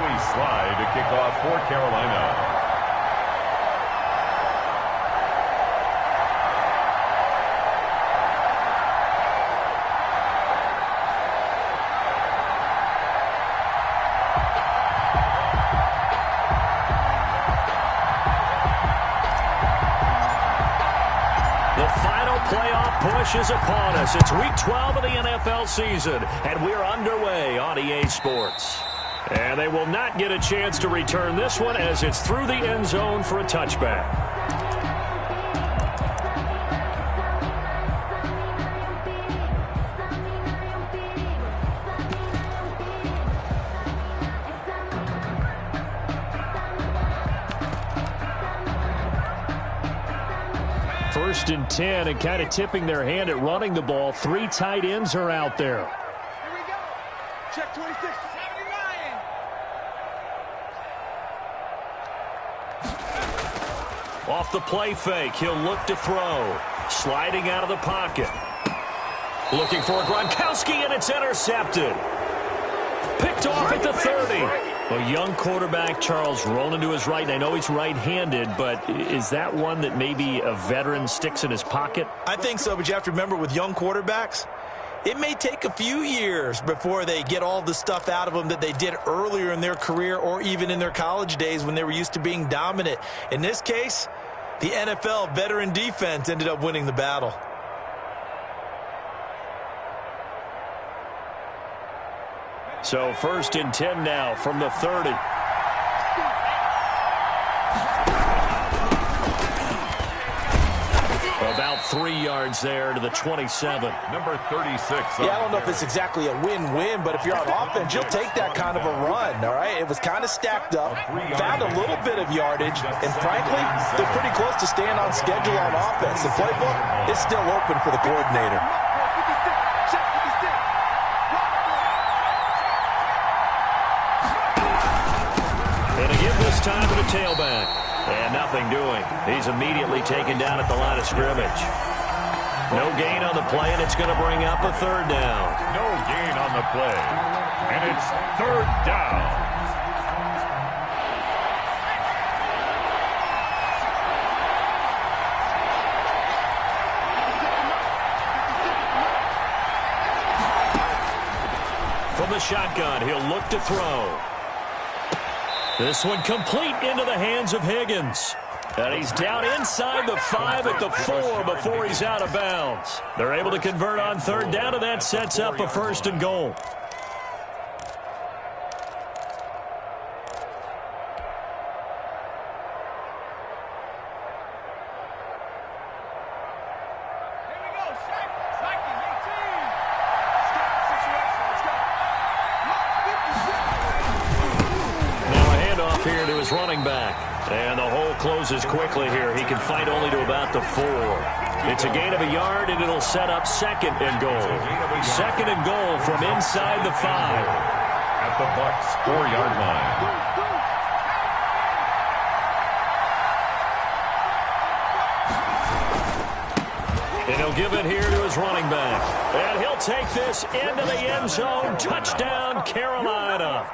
Joey Slye to kick off for Carolina. Push is upon us. It's week 12 of the NFL season, and we're underway on EA Sports. And they will not get a chance to return this one as it's through the end zone for a touchback. First and 10, and kind of tipping their hand at running the ball. Three tight ends are out there. Here we go. Check 26. 79. Off the play fake, he'll look to throw. Sliding out of the pocket. Looking for Gronkowski, and it's intercepted. Picked off at the 30. A young quarterback, Charles, rolling to his right, and I know he's right-handed, but is that one that maybe a veteran sticks in his pocket? I think so, but you have to remember with young quarterbacks, it may take a few years before they get all the stuff out of them that they did earlier in their career or even in their college days when they were used to being dominant. In this case, the NFL veteran defense ended up winning the battle. So first and 10 now from the 30. About 3 yards there to the 27. Number 36. Yeah, I don't know if it's exactly a win-win, but if you're on offense, you'll take that kind of a run, all right? It was kind of stacked up, found a little bit of yardage, and frankly, they're pretty close to staying on schedule on offense. The playbook is still open for the coordinator. Time to the tailback. And nothing doing. He's immediately taken down at the line of scrimmage. No gain on the play, and it's going to bring up a third down. No gain on the play. And it's third down. From the shotgun, he'll look to throw. This one complete into the hands of Higgins. And he's down inside the 5 at the 4 before he's out of bounds. They're able to convert on third down, and that sets up a first and goal. Running back, and the hole closes quickly here. He can fight only to about the 4. It's a gain of a yard, and it'll set up second and goal. Second and goal from inside the 5. At the Bucs 4-yard line. And he'll give it here to his running back, and he'll take this into the end zone. Touchdown, Carolina.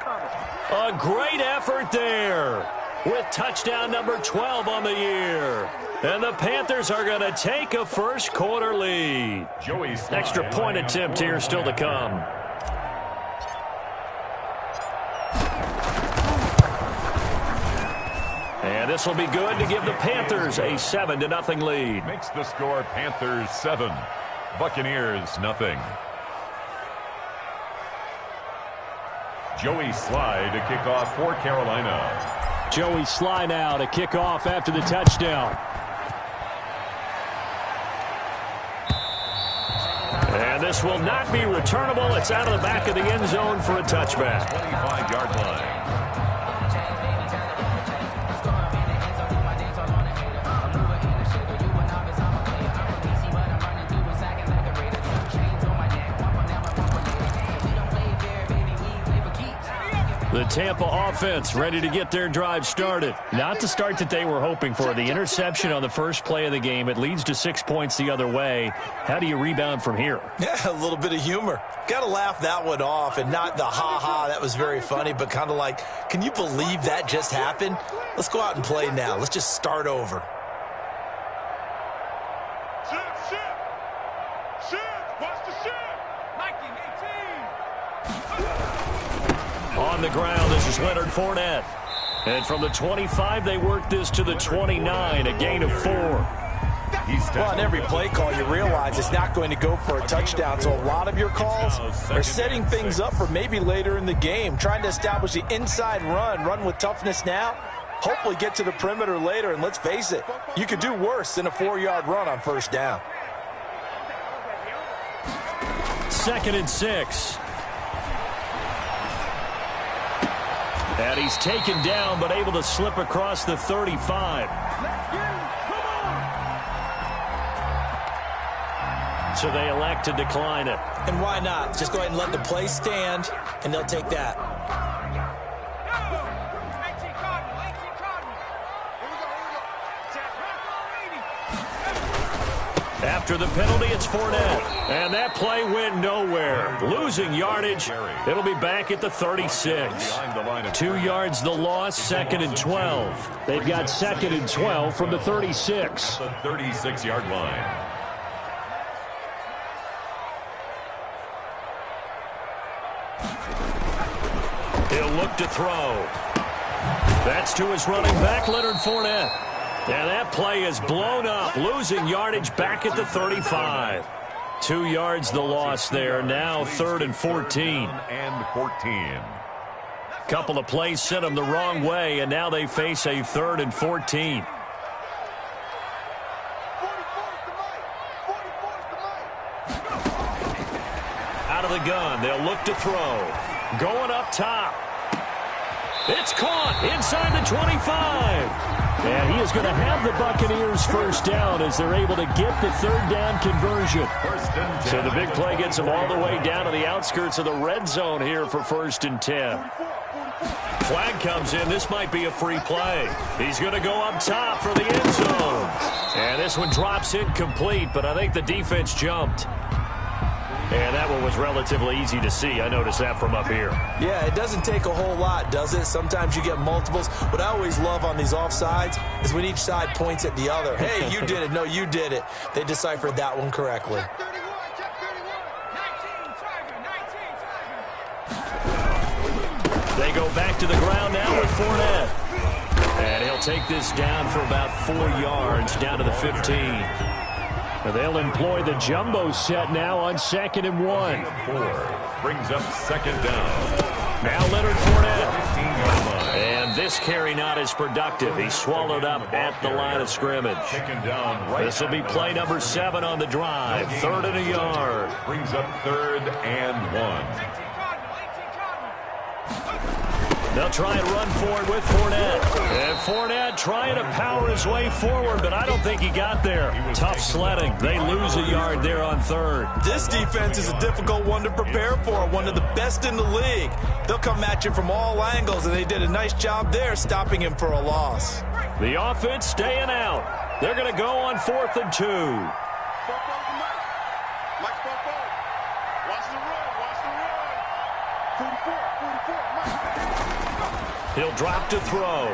A great effort there with touchdown number 12 on the year. And the Panthers are going to take a first quarter lead. Extra point attempt here still to come. And this will be good to give the Panthers a 7-0 lead. Makes the score Panthers 7, Buccaneers nothing. Joey Slye to kick off for Carolina. Joey Slye now to kick off after the touchdown. And this will not be returnable. It's out of the back of the end zone for a touchback. 25-yard line. The Tampa offense ready to get their drive started. Not the start that they were hoping for. The interception on the first play of the game. It leads to 6 points the other way. How do you rebound from here? Yeah, a little bit of humor. Got to laugh that one off, and not the ha-ha, that was very funny, but kind of like, can you believe that just happened? Let's go out and play now. Let's just start over. Watch the shift. On the ground, this is Leonard Fournette. And from the 25, they work this to the 29, a gain of 4. Well, on every play call, you realize it's not going to go for a touchdown, so a lot of your calls are setting things up for maybe later in the game, trying to establish the inside run with toughness now, hopefully get to the perimeter later, and let's face it, you could do worse than a 4-yard run on first down. 2nd and 6. And he's taken down, but able to slip across the 35. So they elect to decline it. And why not? Just go ahead and let the play stand, and they'll take that. After the penalty, it's Fournette. And that play went nowhere. Losing yardage. It'll be back at the 36. 2 yards the loss, 2nd and 12. They've got 2nd and 12 from the 36. The 36-yard line. He'll look to throw. That's to his running back, Leonard Fournette. And that play is blown up, losing yardage back at the 35. 2 yards the loss there, now 3rd and 14. And 14. Couple of plays sent them the wrong way, and now they face a 3rd and 14. Out of the gun, they'll look to throw. Going up top. It's caught inside the 25. And he is going to have the Buccaneers first down as they're able to get the 3rd down conversion. So the big play gets them all the way down to the outskirts of the red zone here for 1st and 10. Flag comes in. This might be a free play. He's going to go up top for the end zone. And this one drops incomplete, but I think the defense jumped. And that one was relatively easy to see. I noticed that from up here. Yeah, it doesn't take a whole lot, does it? Sometimes you get multiples. What I always love on these offsides is when each side points at the other. Hey, you did it. No, you did it. They deciphered that one correctly. They go back to the ground now with Fournette. And he'll take this down for about 4 yards, down to the 15. They'll employ the jumbo set now on 2nd and 1. 4 brings up 2nd down. Now Leonard Fournette. And this carry not as productive. He's swallowed up at the line of scrimmage. This will be play number 7 on the drive. 3rd and a yard. Brings up 3rd and 1. They'll try and run for it with Fournette. And Fournette trying to power his way forward, but I don't think he got there. Tough sledding. They lose a yard there on 3rd. This defense is a difficult one to prepare for, one of the best in the league. They'll come at you from all angles, and they did a nice job there stopping him for a loss. The offense staying out. They're going to go on 4th and 2. He'll drop to throw.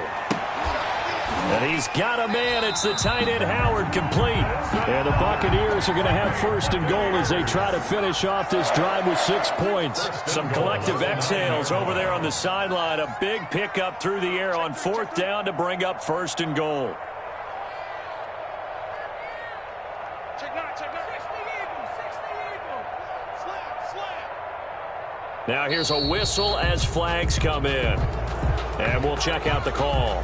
And he's got a man. It's the tight end Howard, complete. And the Buccaneers are going to have 1st and goal as they try to finish off this drive with 6 points. Some collective exhales over there on the sideline. A big pickup through the air on 4th down to bring up 1st and goal. Now here's a whistle as flags come in. And we'll check out the call.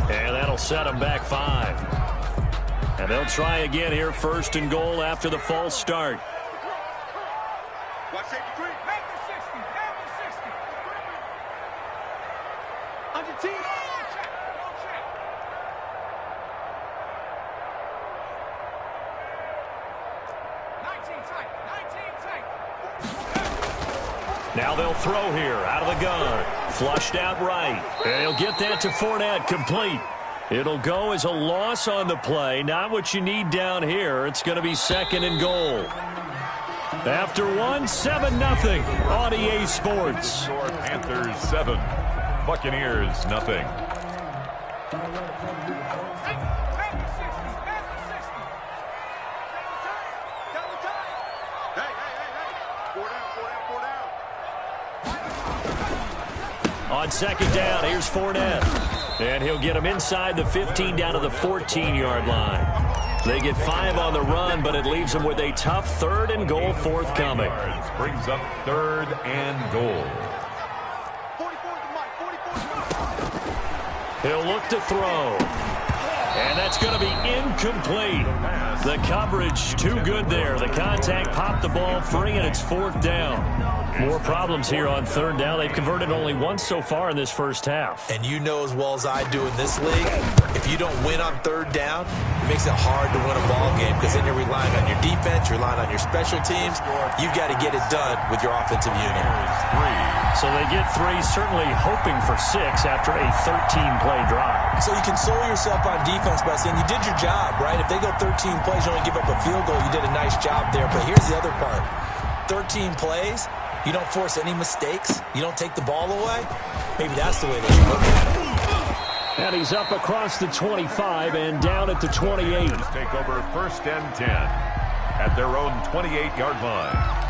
And that'll set them back 5. And they'll try again here, 1st and goal after the false start. Watch safety 3. Have the 60. Have the 60. Under team. Check. 19 tight. 19 tight. Now they'll throw here out of the gun. Flushed out right. And he'll get that to Fournette, complete. It'll go as a loss on the play. Not what you need down here. It's going to be 2nd and goal. After 7-0 on EA Sports. Panthers 7, Buccaneers 0. On 2nd down, here's Fournette. And he'll get him inside the 15 down to the 14-yard line. They get 5 on the run, but it leaves them with a tough 3rd and goal forthcoming. Brings up 3rd and goal. He'll look to throw. And that's going to be incomplete. The coverage too good there. The contact popped the ball free, and it's 4th down. More problems here on 3rd down. They've converted only once so far in this first half. And you know as well as I do in this league, if you don't win on 3rd down, it makes it hard to win a ball game because then you're relying on your defense, you're relying on your special teams. You've got to get it done with your offensive unit. So they get 3, certainly hoping for 6 after a 13-play drive. So you console yourself on defense by saying you did your job, right? If they go 13 plays, you only give up a field goal, you did a nice job there. But here's the other part. 13 plays, you don't force any mistakes, you don't take the ball away. Maybe that's the way they should look at it. And he's up across the 25 and down at the 28. Take over 1st and 10 at their own 28-yard line.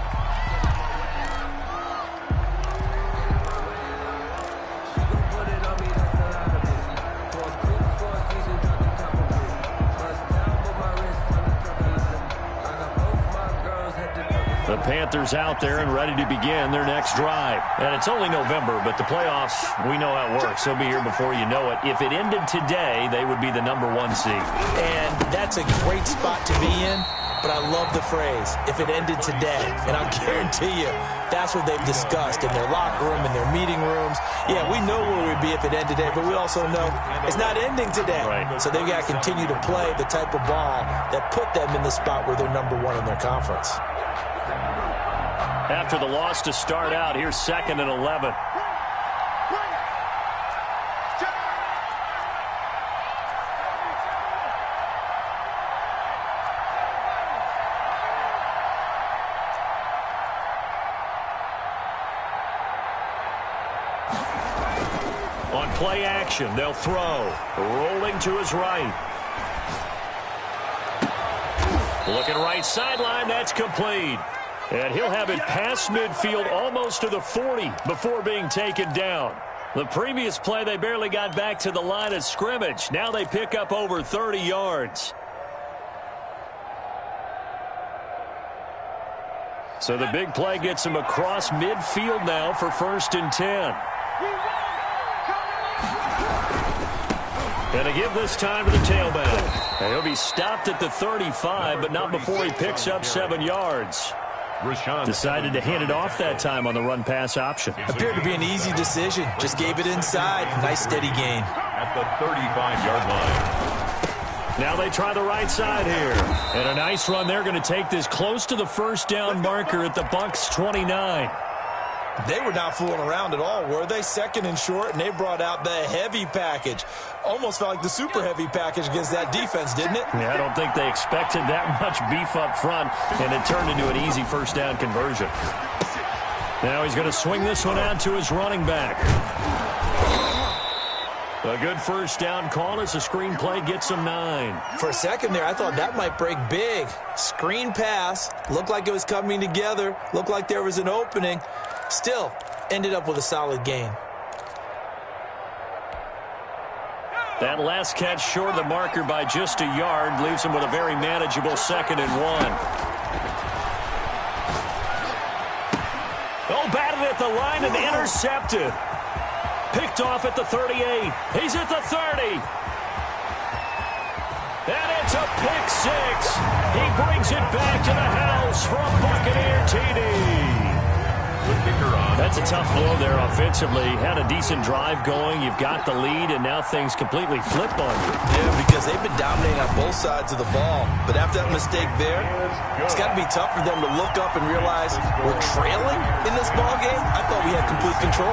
The Panthers out there and ready to begin their next drive. And it's only November, but the playoffs, we know how it works. They'll be here before you know it. If it ended today, they would be the #1 seed. And that's a great spot to be in, but I love the phrase, if it ended today. And I'll guarantee you, that's what they've discussed in their locker room, in their meeting rooms. Yeah, we know where we'd be if it ended today, but we also know it's not ending today. Right. So they've got to continue to play the type of ball that put them in the spot where they're #1 in their conference. After the loss to start out, here's 2nd and 11. On play action, they'll throw. Rolling to his right. Looking right sideline, that's complete. And he'll have it past midfield almost to the 40 before being taken down. The previous play, they barely got back to the line of scrimmage. Now they pick up over 30 yards. So the big play gets him across midfield now for 1st and 10. And to give this time to the tailback. And he'll be stopped at the 35, but not before he picks up 7 yards. Decided to hand it off that time on the run-pass option. Appeared to be an easy decision. Just gave it inside. Nice steady gain. At the 35-yard line. Now they try the right side here. And a nice run. They're going to take this close to the 1st down marker at the Bucs 29. They were not fooling around at all, were they? 2nd and short, and they brought out the heavy package. Almost felt like the super heavy package against that defense, didn't it? Yeah, I don't think they expected that much beef up front, and it turned into an easy 1st down conversion. Now he's going to swing this one out to his running back. A good 1st down call as the screen play gets him 9. For a second there, I thought that might break big. Screen pass. Looked like it was coming together. Looked like there was an opening. Still, ended up with a solid gain. That last catch short of the marker by just a yard leaves him with a very manageable 2nd and 1. Oh, batted at the line and intercepted. Picked off at the 38. He's at the 30. And it's a pick 6. He brings it back to the house for a Buccaneer TD. the kicker on. That's a tough blow there offensively. Had a decent drive going. You've got the lead, and now things completely flip on you. Yeah, because they've been dominating on both sides of the ball. But after that mistake there, it's got to be tough for them to look up and realize we're trailing in this ball game. I thought we had complete control.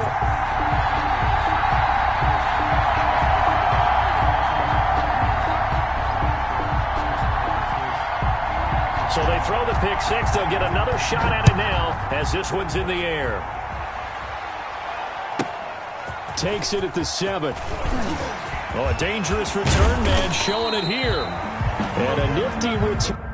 So they throw the pick six. They'll get another shot at it now as this one's in the air. Takes it at the 7. Oh, a dangerous return man showing it here. And a nifty return.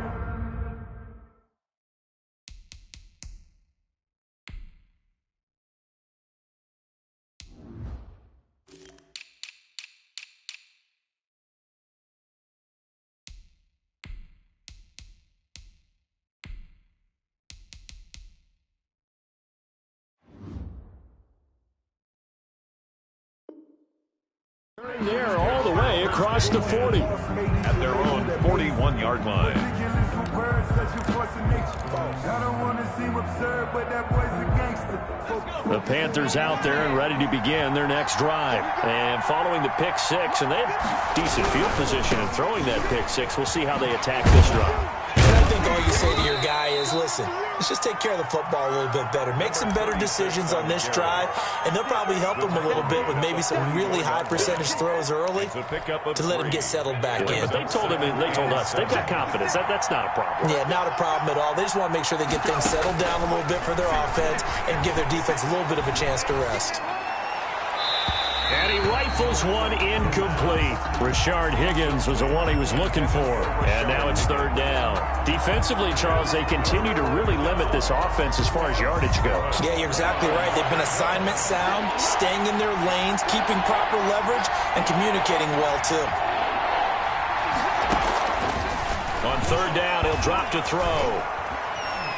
There all the way across the 40. At their own 41-yard line. The Panthers out there and ready to begin their next drive. And following the pick six, and they have decent field position in throwing that pick six. We'll see how they attack this drive. And I think all you say to your guy is, listen, let's just take care of the football a little bit better. Make some better decisions on this drive, and they'll probably help him a little bit with maybe some really high percentage throws early to let him get settled back in. But they told us, they've got confidence. That's not a problem. Yeah, not a problem at all. They just want to make sure they get things settled down a little bit for their offense and give their defense a little bit of a chance to rest. And he rifles one incomplete. Rashard Higgins was the one he was looking for. And now it's third down. Defensively, Charles, they continue to really limit this offense as far as yardage goes. Yeah, you're exactly right. They've been assignment sound, staying in their lanes, keeping proper leverage, and communicating well, too. On third down, he'll drop to throw.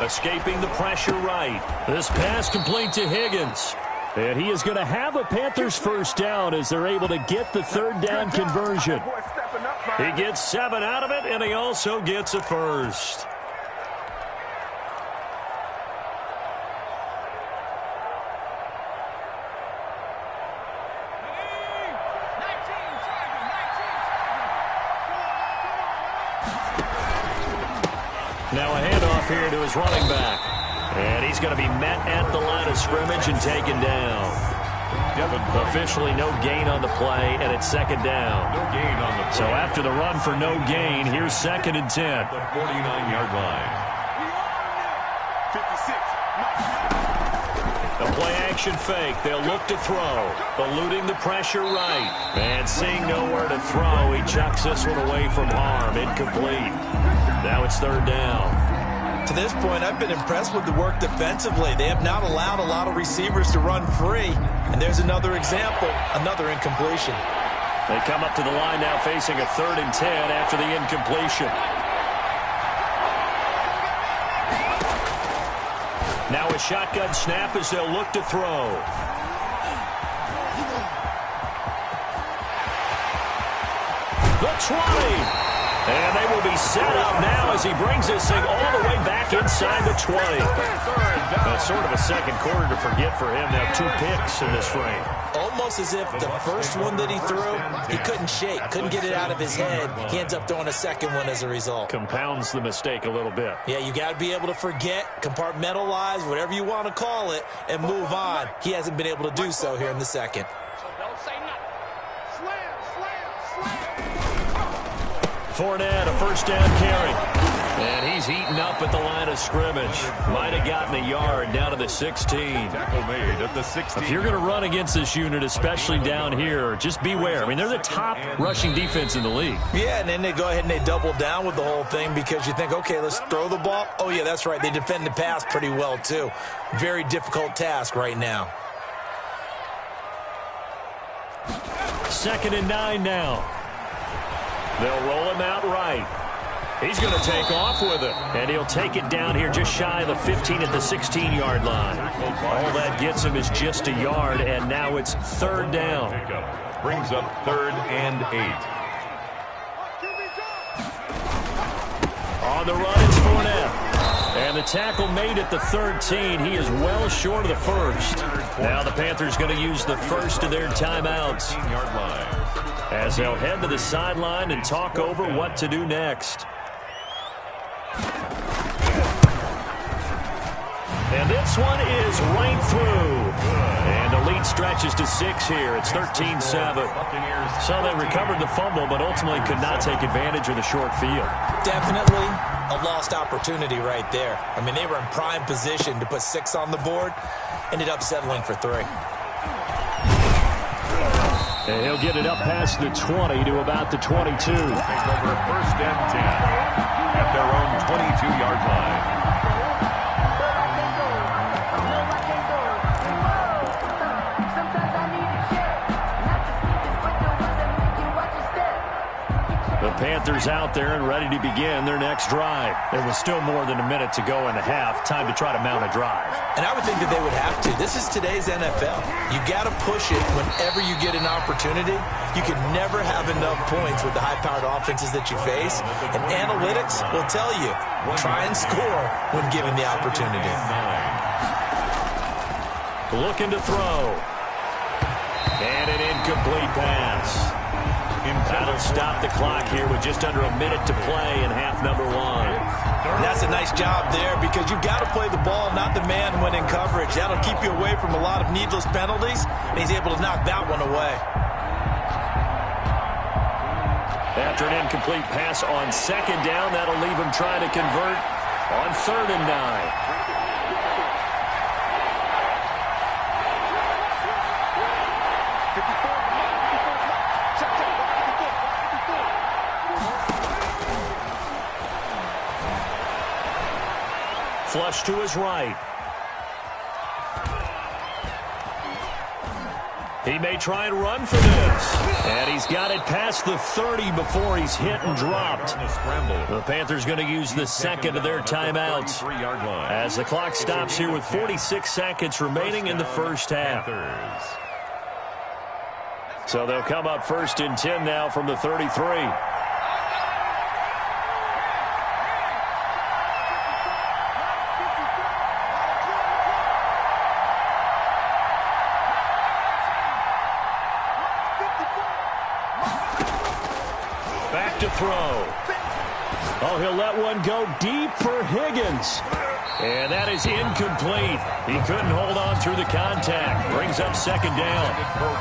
Escaping the pressure right. This pass complete to Higgins. And he is going to have a Panthers first down as they're able to get the third down conversion. He gets 7 out of it, and he also gets a first. Now a handoff here to his running back. And he's going to be met at the line of scrimmage and taken down. Officially no gain on the play, and it's second down. No gain on the play. So after the run for no gain, here's 2nd and 10. The 49-yard line. 56. A play-action fake. They'll look to throw. Eluding the pressure right. And seeing nowhere to throw, he chucks this one away from harm. Incomplete. Now it's third down. To this point, I've been impressed with the work defensively. They have not allowed a lot of receivers to run free. And there's another example, another incompletion. They come up to the line now facing a 3rd and 10 after the incompletion. Now a shotgun snap as they'll look to throw. The 20. And they will be set up now as he brings this thing all the way back inside the 20. That's sort of a second quarter to forget for him. Now 2 picks in this frame. Almost as if the first one that he threw, he couldn't shake, couldn't get it out of his head. He ends up throwing a second one as a result. Compounds the mistake a little bit. Yeah, you got to be able to forget, compartmentalize, whatever you want to call it, and move on. He hasn't been able to do so here in the second. Fournette, a first down carry. And he's heating up at the line of scrimmage. Might have gotten a yard down to the 16. Tackle made at the 16. If you're going to run against this unit, especially down here, just beware. I mean, they're the top rushing defense in the league. Yeah, and then they go ahead and they double down with the whole thing because you think, okay, let's throw the ball. Oh, yeah, that's right. They defend the pass pretty well, too. Very difficult task right now. 2nd and 9 now. They'll roll him out right. He's going to take off with it. And he'll take it down here just shy of the 15 at the 16-yard line. All that gets him is just a yard, and now it's third down. Brings up 3rd and 8. On the run, it's Fournette. And And the tackle made at the 13. He is well short of the first. Now the Panthers going to use the first of their timeouts as they'll head to the sideline and talk over what to do next. And this one is right through. And the lead stretches to 6 here. It's 13-7. So they recovered the fumble, but ultimately could not take advantage of the short field. Definitely a lost opportunity right there. I mean, they were in prime position to put 6 on the board. Ended up settling for 3. And he'll get it up past the 20 to about the 22. Take over 1st and 10 at their own 22-yard line. The Panthers out there and ready to begin their next drive. There was still more than a minute to go in the half. Time to try to mount a drive. And I would think that they would have to. This is today's NFL. You got to push it whenever you get an opportunity. You can never have enough points with the high-powered offenses that you face. And analytics will tell you, try and score when given the opportunity. Looking to throw. And an incomplete pass. That'll stop the clock here with just under a minute to play in half number 1. And that's a nice job there because you've got to play the ball, not the man when in coverage. That'll keep you away from a lot of needless penalties, and he's able to knock that one away. After an incomplete pass on 2nd down, that'll leave him trying to convert on 3rd and 9. Flush to his right. He may try and run for this. And he's got it past the 30 before he's hit and dropped. The Panthers going to use the 2nd of their timeouts as the clock stops here with 46 seconds remaining in the first half. So they'll come up 1st and 10 now from the 33. To throw. Oh, he'll let one go deep for Higgins. And that is incomplete. He couldn't hold on through the contact. Brings up 2nd down.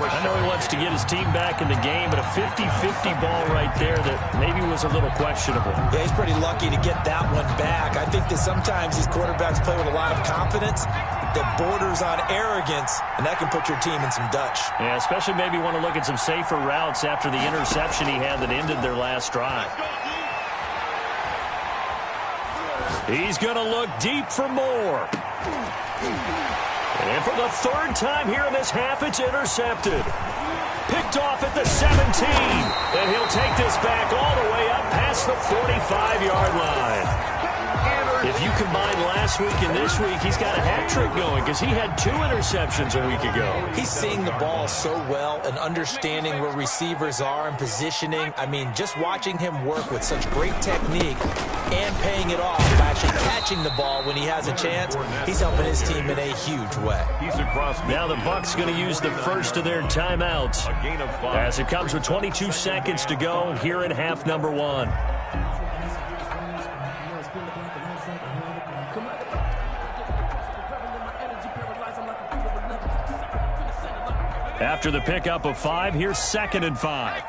I know he wants to get his team back in the game, but a 50-50 ball right there that maybe was a little questionable. Yeah, he's pretty lucky to get that one back. I think that sometimes these quarterbacks play with a lot of confidence that borders on arrogance, and that can put your team in some Dutch. Yeah, especially maybe want to look at some safer routes after the interception he had that ended their last drive. He's going to look deep for more. And for the 3rd time here in this half, it's intercepted. Picked off at the 17. And he'll take this back all the way up past the 45-yard line. If you combine last week and this week, he's got a hat trick going because he had 2 interceptions a week ago. He's seeing the ball so well and understanding where receivers are and positioning. I mean, just watching him work with such great technique and paying it off by actually catching the ball when he has a chance, he's helping his team in a huge way. Now the Bucs going to use the first of their timeouts as it comes with 22 seconds to go here in half number 1. After the pickup of 5, here's 2nd and 5.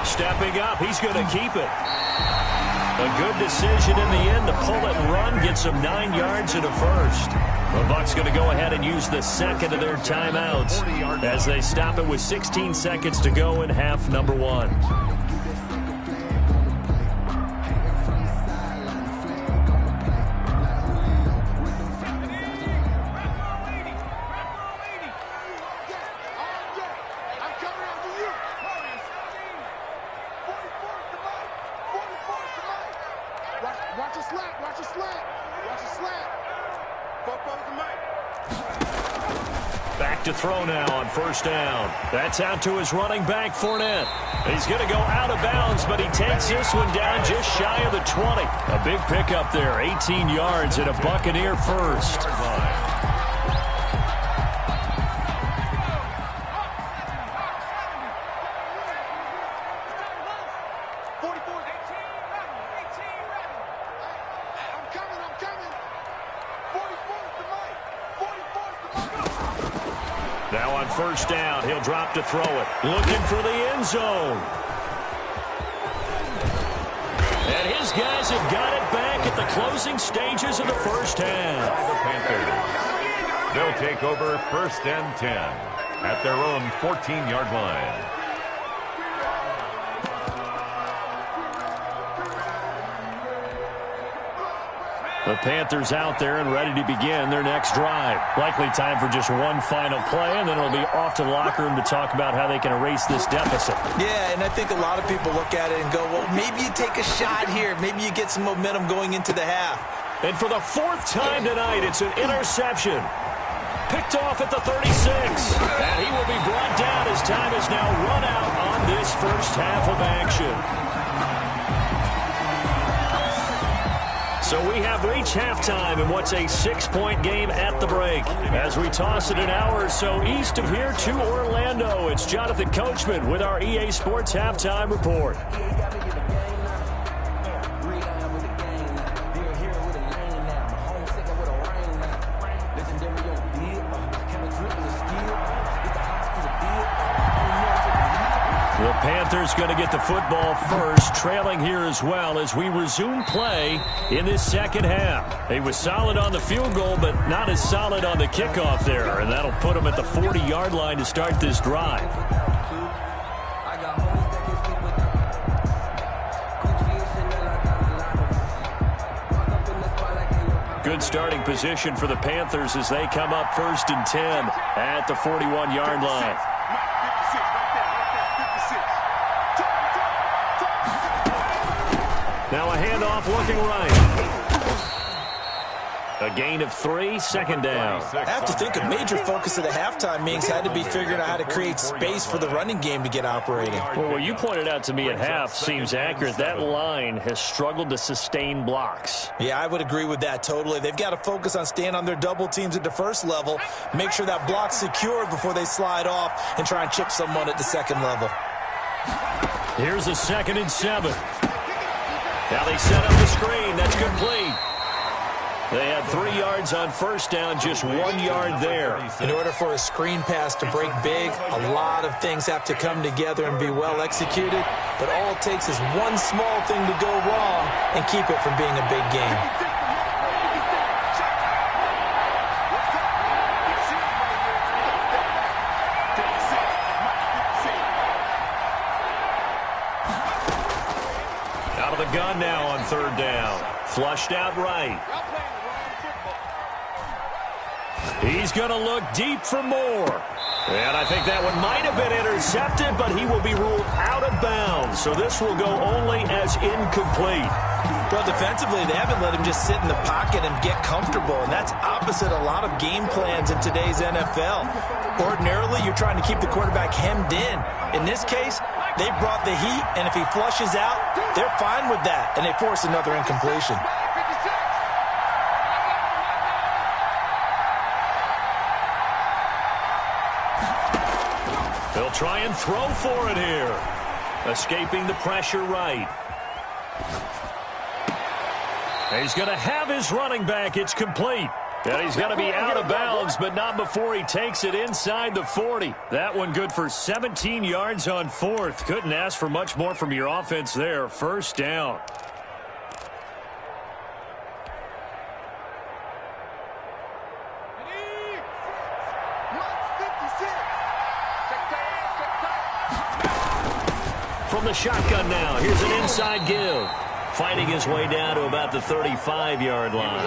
Stepping up, he's going to keep it. A good decision in the end to pull it and run, get some 9 yards and a first. The Bucs going to go ahead and use the 2nd of their timeouts as they stop it with 16 seconds to go in half number 1. Watch a slant. Watch a slant. Football's the mic. Back to throw now on first down. That's out to his running back, Fournette. He's going to go out of bounds, but he takes this one down just shy of the 20. A big pickup there, 18 yards and a Buccaneer first. Now on first down, he'll drop to throw it. Looking for the end zone. And his guys have got it back at the closing stages of the first half. The Panthers. They'll take over first and 10 at their own 14-yard line. The Panthers out there and ready to begin their next drive. Likely time for just one final play, and then it'll be off to the locker room to talk about how they can erase this deficit. Yeah, and I think a lot of people look at it and go, well, maybe you take a shot here. Maybe you get some momentum going into the half. And for the fourth time tonight, it's an interception. Picked off at the 36. And he will be brought down as time is now run out on this first half of action. So we have reached halftime in what's a 6-point game at the break. As we toss it an hour or so east of here to Orlando, it's Jonathan Coachman with our EA Sports Halftime Report. The Panthers going to get the football first, trailing here as well as we resume play in this second half. He was solid on the field goal, but not as solid on the kickoff there, and that'll put him at the 40-yard line to start this drive. Good starting position for the Panthers as they come up first and 10 at the 41-yard line. Now a handoff looking right. A gain of 3, second down. I have to think a major focus of the halftime meetings had to be figuring out how to create space for the running game to get operating. Well, what you pointed out to me at half seems accurate. That line has struggled to sustain blocks. Yeah, I would agree with that totally. They've got to focus on staying on their double teams at the first level, make sure that block's secured before they slide off and try and chip someone at the second level. Here's a 2nd and 7. Now they set up the screen. That's complete. They had 3 yards on first down, just 1 yard there. In order for a screen pass to break big, a lot of things have to come together and be well executed. But all it takes is one small thing to go wrong and keep it from being a big game. Out of the gun now on third down. Flushed out right. He's going to look deep for more. And I think that one might have been intercepted, but he will be ruled out of bounds. So this will go only as incomplete. Well, defensively, they haven't let him just sit in the pocket and get comfortable, and that's opposite a lot of game plans in today's NFL. Ordinarily, you're trying to keep the quarterback hemmed in. In this case, they brought the heat, and if he flushes out, they're fine with that, and they force another incompletion. They'll try and throw for it here. Escaping the pressure right. He's going to have his running back. It's complete. And he's going to be out of bounds, but not before he takes it inside the 40. That one good for 17 yards on fourth. Couldn't ask for much more from your offense there. First down. From the shotgun now, here's an inside give. Fighting his way down to about the 35-yard line.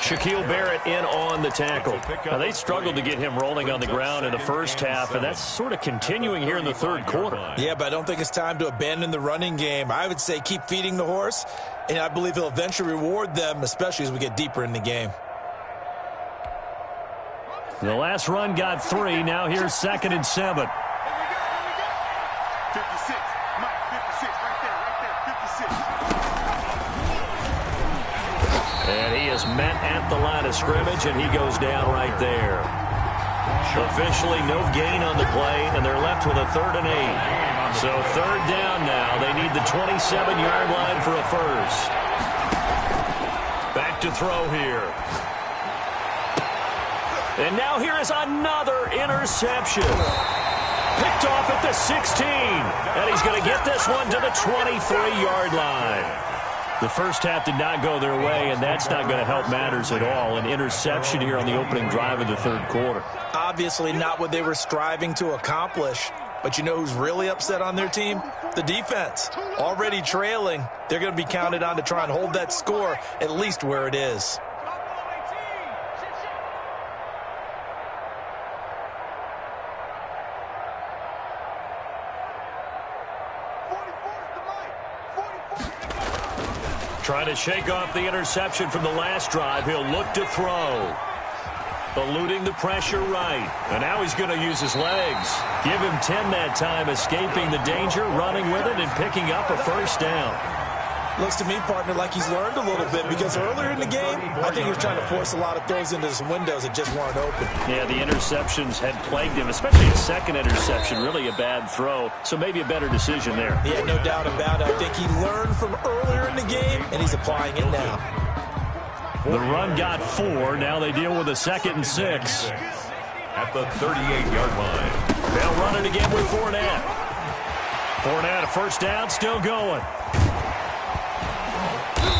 Shaquille Barrett in on the tackle. Now, they struggled to get him rolling on the ground in the first half, and that's sort of continuing here in the third quarter. Yeah, but I don't think it's time to abandon the running game. I would say keep feeding the horse, and I believe he'll eventually reward them, especially as we get deeper in the game. The last run got 3. Now here's 2nd and 7. 56. Mike, 56. Right there. 56. And he is met at the line of scrimmage, and he goes down right there. Officially no gain on the play, and they're left with a 3rd and 8. So 3rd down now. They need the 27-yard line for a first. Back to throw here. And now here is another interception. Picked off at the 16. And he's going to get this one to the 23-yard line. The first half did not go their way, and that's not going to help matters at all. An interception here on the opening drive of the 3rd quarter. Obviously not what they were striving to accomplish. But you know who's really upset on their team? The defense. Already trailing. They're going to be counted on to try and hold that score at least where it is. Trying to shake off the interception from the last drive. He'll look to throw. Eluding the pressure right. And now he's going to use his legs. Give him 10 that time, escaping the danger, running with it, and picking up a first down. Looks to me, partner, like he's learned a little bit because earlier in the game, I think he was trying to force a lot of throws into some windows that just weren't open. Yeah, the interceptions had plagued him, especially a second interception, really a bad throw. So maybe a better decision there. Yeah, no doubt about it. I think he learned from earlier in the game, and he's applying it now. The run got 4. Now they deal with a 2nd and 6. At the 38-yard line. They'll run it again with Fournette. Fournette, a first down, still going.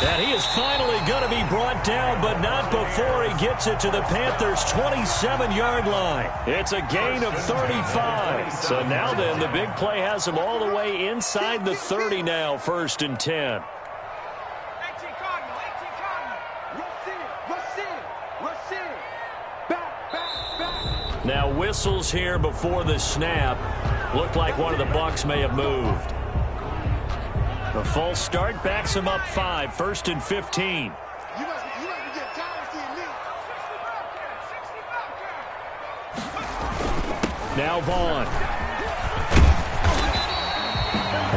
And he is finally going to be brought down, but not before he gets it to the Panthers' 27-yard line. It's a gain of 35. So now then, the big play has him all the way inside the 30 now, 1st and 10. Now whistles here before the snap. Looked like one of the Bucs may have moved. The false start backs him up 5, 1st and 15. You must be getting tired of seeing me. Now Vaughn.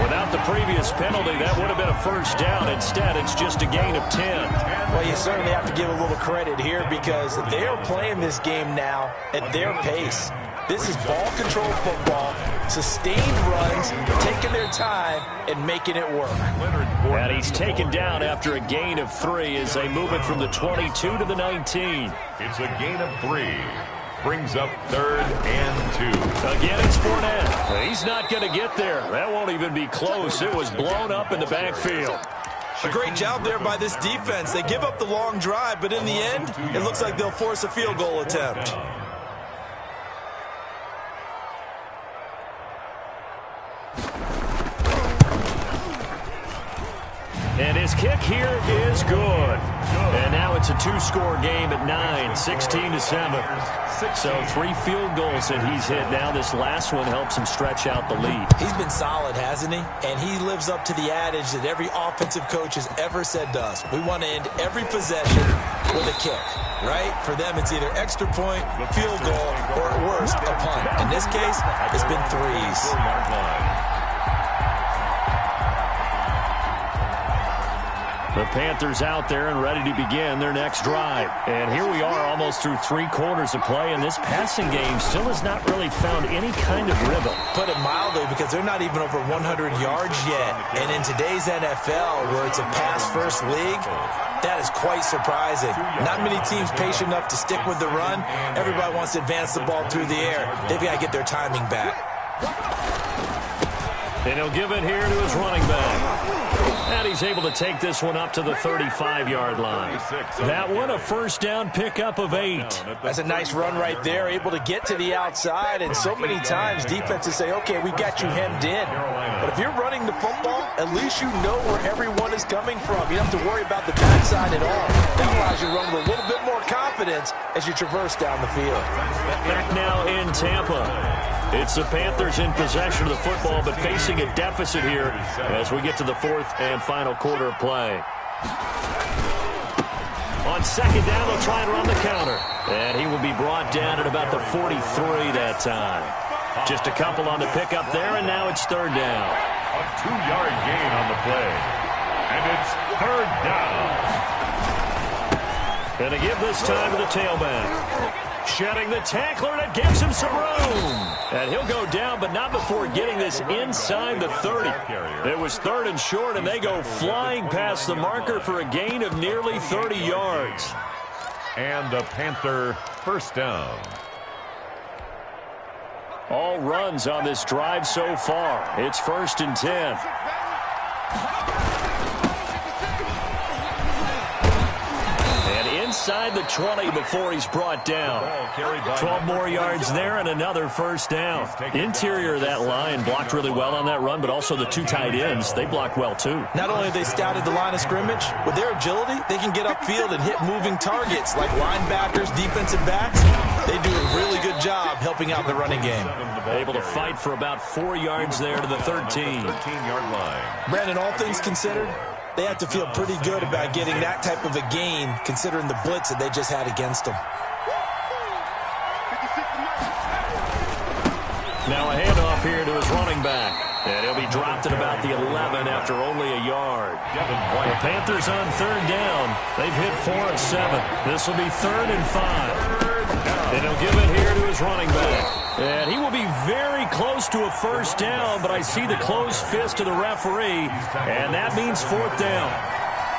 Without the previous penalty, that would have been a first down. Instead, it's just a gain of 10. Well, you certainly have to give a little credit here because they are playing this game now at their pace. This is ball control football, sustained runs, taking their time, and making it work. And he's taken down after a gain of 3 as they move it from the 22 to the 19. It's a gain of 3. Brings up 3rd and 2. Again, it's Fournette. He's not going to get there. That won't even be close. It was blown up in the backfield. A great job there by this defense. They give up the long drive, but in the end, it looks like they'll force a field goal attempt. And his kick here is good. And now it's a 2-score game at 9, 16-7. So 3 field goals that he's hit. Now this last one helps him stretch out the lead. He's been solid, hasn't he? And he lives up to the adage that every offensive coach has ever said to us. We want to end every possession with a kick, right? For them, it's either extra point, field goal, or at worst, a punt. In this case, it's been 3s. The Panthers out there and ready to begin their next drive. And here we are almost through 3 quarters of play, and this passing game still has not really found any kind of rhythm. Put it mildly, because they're not even over 100 yards yet. And in today's NFL, where it's a pass-first league, that is quite surprising. Not many teams patient enough to stick with the run. Everybody wants to advance the ball through the air. They've got to get their timing back. And he'll give it here to his running back. And he's able to take this one up to the 35-yard line. That one, a first down pickup of 8. That's a nice run right there, able to get to the outside. And so many times defenses say, okay, we've got you hemmed in. But if you're running the football, at least you know where everyone is coming from. You don't have to worry about the backside at all. That allows you to run with a little bit more confidence as you traverse down the field. Back now in Tampa. It's the Panthers in possession of the football, but facing a deficit here as we get to the 4th and final quarter of play. On second down, they'll try and run the counter. And he will be brought down at about the 43 that time. Just a couple on the pickup there, and now it's third down. A 2-yard gain on the play. And it's third down. And to give this time to the tailback. Shedding the tackler, and it gives him some room. And he'll go down, but not before getting this inside the 30. It was third and short, and they go flying past the marker for a gain of nearly 30 yards. And a Panther first down. All runs on this drive so far. It's 1st and 10. Inside the 20 before he's brought down. 12 more yards there and another first down. Interior of that line blocked really well on that run, but also the 2 tight ends, they blocked well too. Not only have they scouted the line of scrimmage, with their agility, they can get upfield and hit moving targets like linebackers, defensive backs. They do a really good job helping out the running game. Able to fight for about 4 yards there to the 13. 13-yard line. Brandon, all things considered, they have to feel pretty good about getting that type of a gain, considering the blitz that they just had against them. Now a handoff here to his running back. And he'll be dropped at about the 11 after only a yard. The Panthers on third down. They've hit 4 of 7. This will be 3rd and 5. And he'll give it here to his running back. And he will be very close to a first down, but I see the closed fist of the referee, and that means 4th down.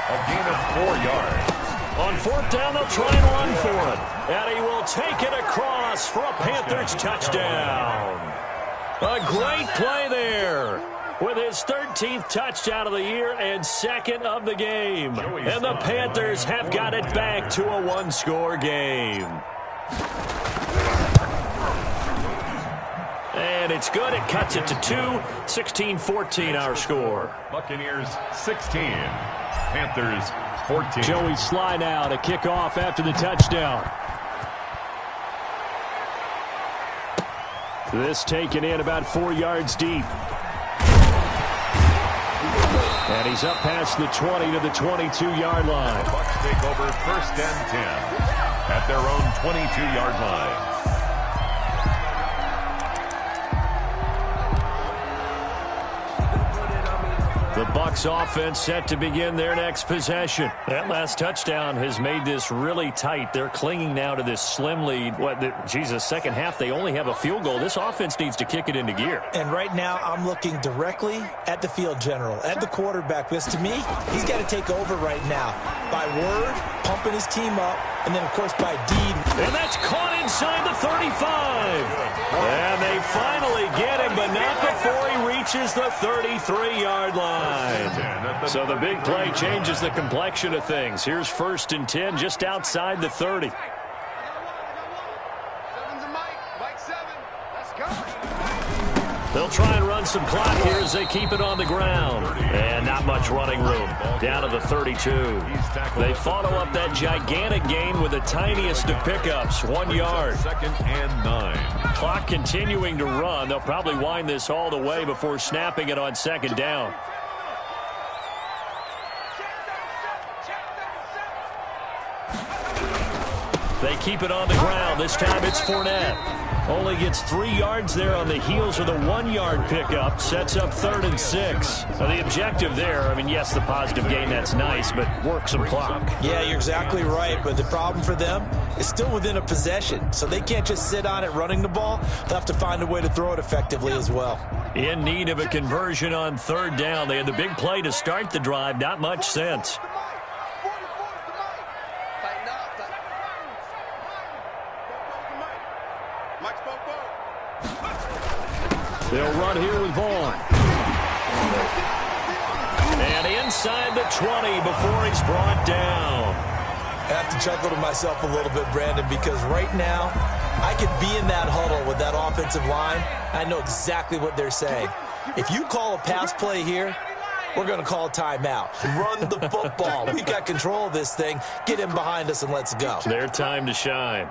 A gain of 4 yards. On 4th down, they'll try and run for it. And he will take it across for a Panthers touchdown. A great play there with his 13th touchdown of the year and 2nd of the game. And the Panthers have got it back to a 1-score game. And it's good. It cuts it to 2. 16-14 our score. Buccaneers 16. Panthers 14. Joey Sly now to kick off after the touchdown. This taken in about 4 yards deep. And he's up past the 20 to the 22-yard line. The Bucs take over 1st and 10 at their own 22-yard line. The Bucs offense set to begin their next possession. That last touchdown has made this really tight. They're clinging now to this slim lead. Second half, they only have a field goal. This offense needs to kick it into gear. And right now, I'm looking directly at the field general, at the quarterback, because to me, he's got to take over right now. By word, pumping his team up, and then, of course, by deed. And that's caught inside the 35. And they finally get him, but not before he reaches the 33-yard line. So the big play changes the complexion of things. Here's 1st and 10 just outside the 30. They'll try and run some clock here as they keep it on the ground. And not much running room. Down to the 32. They follow up that gigantic gain with the tiniest of pickups, 1 yard. 2nd and 9. Clock continuing to run. They'll probably wind this all the way before snapping it on 2nd down. They keep it on the ground. This time it's Fournette. Only gets 3 yards there on the heels of the 1-yard pickup. Sets up 3rd and 6. Now the objective there, yes, the positive gain, that's nice, but work some clock. Yeah, you're exactly right, but the problem for them is still within a possession, so they can't just sit on it running the ball. They'll have to find a way to throw it effectively as well. In need of a conversion on 3rd down. They had the big play to start the drive. Not much sense. They'll run here with Vaughn. And inside the 20 before he's brought down. I have to chuckle to myself a little bit, Brandon, because right now I could be in that huddle with that offensive line. I know exactly what they're saying. If you call a pass play here, we're going to call a timeout. Run the football. We've got control of this thing. Get him behind us and let's go. Their time to shine.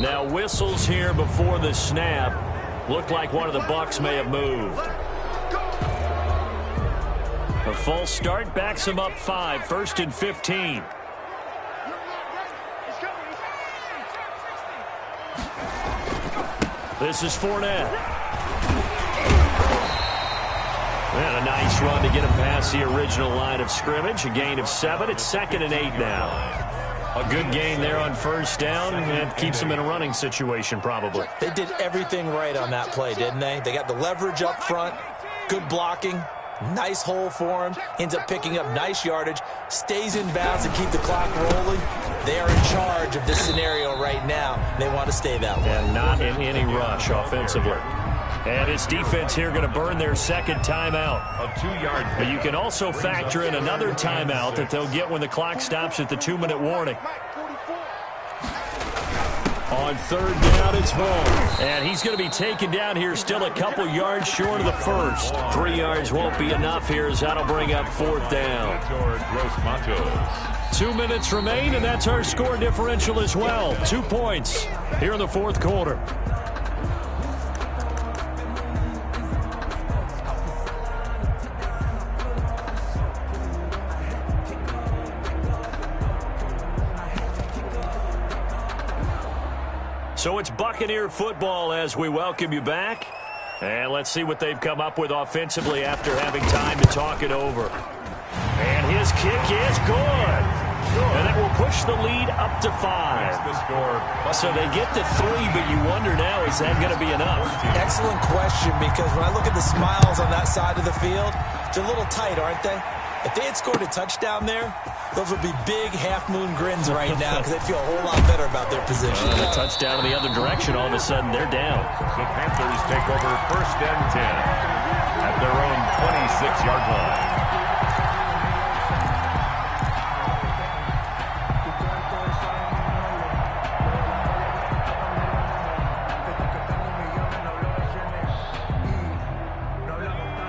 Now whistles here before the snap. Looked like one of the Bucs may have moved. A false start backs him up 5, 1st and 15. This is Fournette. And a nice run to get him past the original line of scrimmage. A gain of 7. It's 2nd and 8 now. A good gain there on 1st down, and keeps him in a running situation probably. They did everything right on that play, didn't they? They got the leverage up front, good blocking, nice hole for him, ends up picking up nice yardage, stays in bounds and keep the clock rolling. They are in charge of this scenario right now. They want to stay that way. And not in any rush offensively. And his defense here going to burn their 2nd timeout. A 2-yard. But you can also factor in another timeout that they'll get when the clock stops at the 2-minute warning. On 3rd down, it's Vaughn. And he's going to be taken down here still a couple yards short of the 1st. 3 yards won't be enough here as that'll bring up 4th down. 2 minutes remain, and that's our score differential as well. 2 points here in the 4th quarter. So it's Buccaneer football as we welcome you back. And let's see what they've come up with offensively after having time to talk it over. And his kick is good. And that will push the lead up to 5. So they get to 3, but you wonder now, is that going to be enough? Excellent question, because when I look at the smiles on that side of the field, they're a little tight, aren't they? If they had scored a touchdown there, those would be big half-moon grins right now because they'd feel a whole lot better about their position. A touchdown in the other direction, all of a sudden they're down. The Panthers take over 1st and 10 at their own 26-yard line.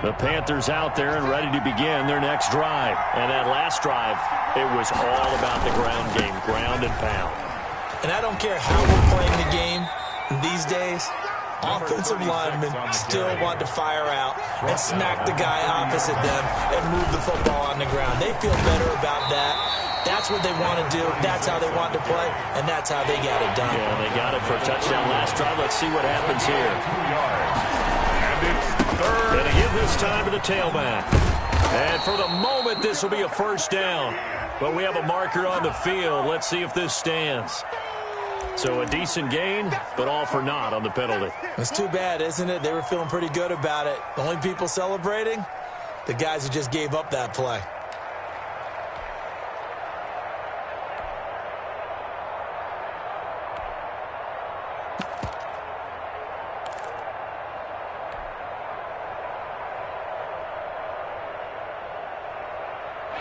The Panthers out there and ready to begin their next drive. And that last drive, it was all about the ground game, ground and pound. And I don't care how we're playing the game these days, offensive linemen still want to fire out and smack the guy opposite them and move the football on the ground. They feel better about that. That's what they want to do. That's how they want to play, and that's how they got it done. Yeah, they got it for a touchdown last drive. Let's see what happens here. 2 yards. And it's 3rd. Going to give this time to the tailback. And for the moment, this will be a 1st down. But we have a marker on the field. Let's see if this stands. So a decent gain, but all for naught on the penalty. It's too bad, isn't it? They were feeling pretty good about it. The only people celebrating, the guys who just gave up that play.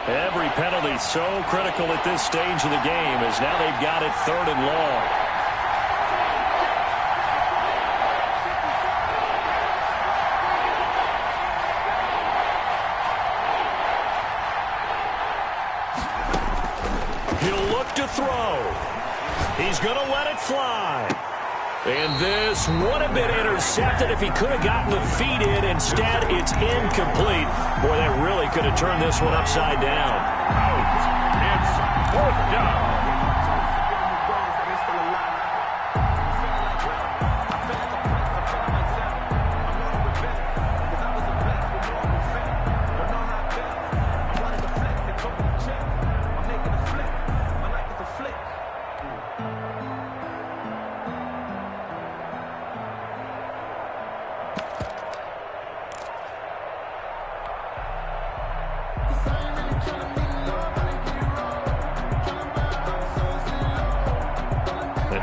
Every penalty so critical at this stage of the game as now they've got it 3rd and long. He'll look to throw. He's going to let it fly. And this would have been intercepted if he could have gotten the feet in. Instead, it's incomplete. Boy, that really could have turned this one upside down. Out. It's 4th down.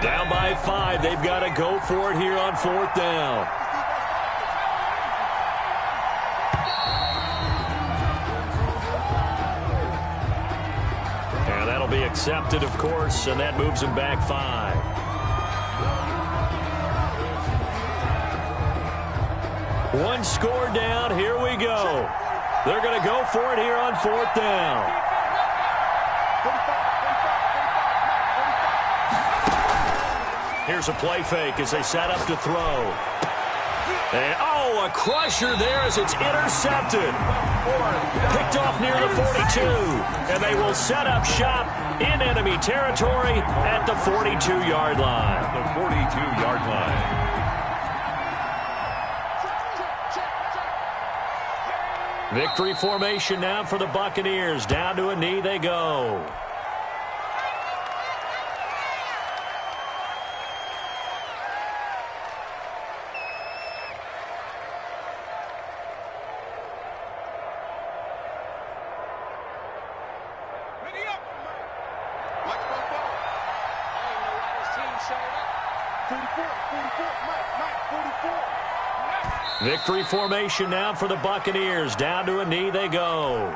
Down by 5. They've got to go for it here on 4th down. And that'll be accepted, of course, and that moves him back 5. One score down. Here we go. They're going to go for it here on 4th down. Here's a play fake as they set up to throw. And, a crusher there as it's intercepted. Picked off near the 42. And they will set up shop in enemy territory at the 42-yard line. The 42-yard line. Victory formation now for the Buccaneers. Down to a knee they go. Victory formation now for the Buccaneers. Down to a knee they go.